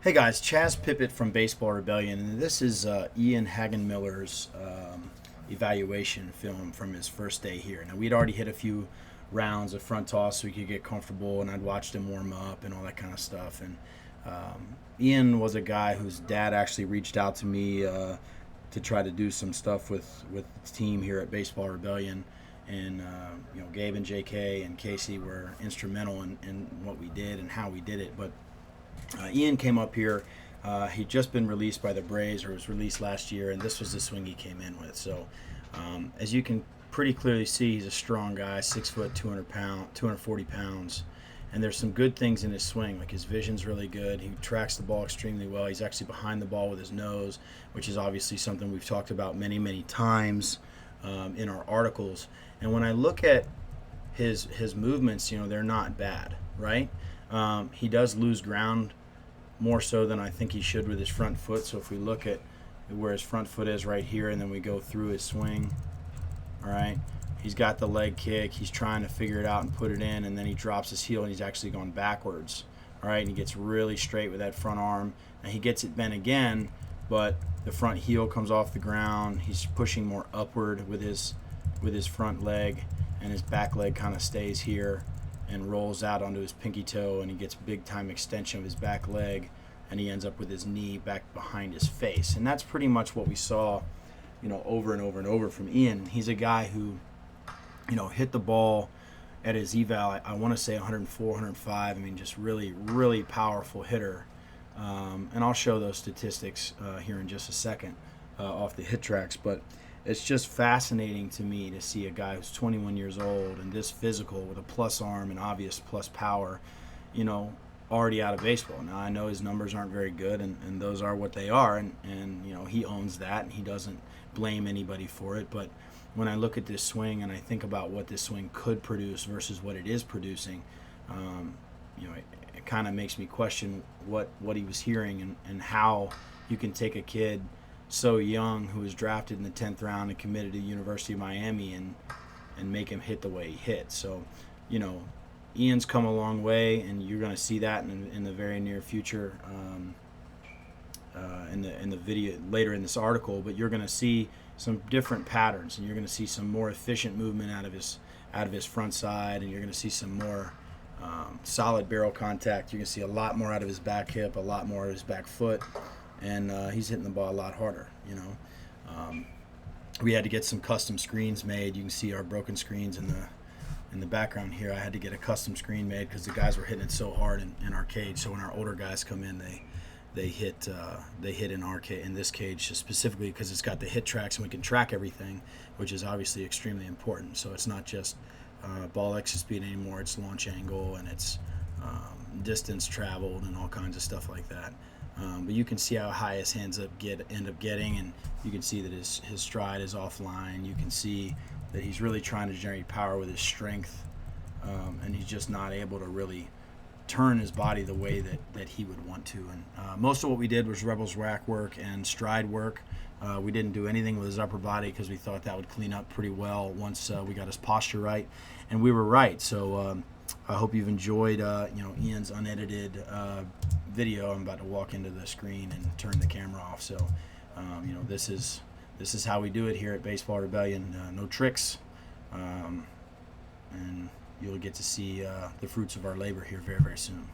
Hey guys, Chaz Pippitt from Baseball Rebellion, and this is Ian Hagenmiller's evaluation film from his first day here. Now, we'd already hit a few rounds of front toss so we could get comfortable, and I'd watched him warm up and all that kind of stuff. And Ian was a guy whose dad actually reached out to me to try to do some stuff with the team here at Baseball Rebellion. And Gabe and JK and Casey were instrumental in what we did and how we did it. But Ian came up here. He'd just been released by the Braves, or was released last year, and this was the swing he came in with. So, as you can pretty clearly see, he's a strong guy, 6 foot, 240 pounds, and there's some good things in his swing. Like, his vision's really good. He tracks the ball extremely well. He's actually behind the ball with his nose, which is obviously something we've talked about many, many times in our articles. And when I look at his movements, they're not bad, right? He does lose ground more so than I think he should with his front foot. So if we look at where his front foot is right here, and then we go through his swing, all right, he's got the leg kick. He's trying to figure it out and put it in, and then he drops his heel, and he's actually going backwards, all right, and he gets really straight with that front arm. And he gets it bent again, but the front heel comes off the ground. He's pushing more upward with his front leg, and his back leg kind of stays here and rolls out onto his pinky toe, and he gets big time extension of his back leg, and he ends up with his knee back behind his face. And that's pretty much what we saw, over and over and over from Ian. He's a guy who, hit the ball at his eval, I want to say 104, 105. I mean, just really, really powerful hitter. And I'll show those statistics here in just a second off the hit tracks. But it's just fascinating to me to see a guy who's 21 years old and this physical with a plus arm and obvious plus power, already out of baseball. Now, I know his numbers aren't very good, and those are what they are, and he owns that, and he doesn't blame anybody for it. But when I look at this swing and I think about what this swing could produce versus what it is producing, it kind of makes me question what he was hearing and how you can take a kid so young who was drafted in the 10th round and committed to the University of Miami and make him hit the way he hit. So, Ian's come a long way, and you're going to see that in the very near future in the video later in this article. But you're going to see some different patterns, and you're going to see some more efficient movement out of his front side, and you're going to see some more solid barrel contact. You're going to see a lot more out of his back hip, a lot more out of his back foot. And he's hitting the ball a lot harder, We had to get some custom screens made. You can see our broken screens in the background here. I had to get a custom screen made because the guys were hitting it so hard in our cage. So when our older guys come in, they hit in this cage specifically because it's got the hit tracks and we can track everything, which is obviously extremely important. So it's not just ball exit speed anymore. It's launch angle, and it's distance traveled and all kinds of stuff like that. But you can see how high his hands end up getting, and you can see that his stride is offline. You can see that he's really trying to generate power with his strength, and he's just not able to really turn his body the way that he would want to. And most of what we did was Rebels rack work and stride work. We didn't do anything with his upper body because we thought that would clean up pretty well once we got his posture right, and we were right. So I hope you've enjoyed Ian's unedited video. I'm about to walk into the screen and turn the camera off. So this is how we do it here at Baseball Rebellion. No tricks, and you'll get to see the fruits of our labor here very, very soon.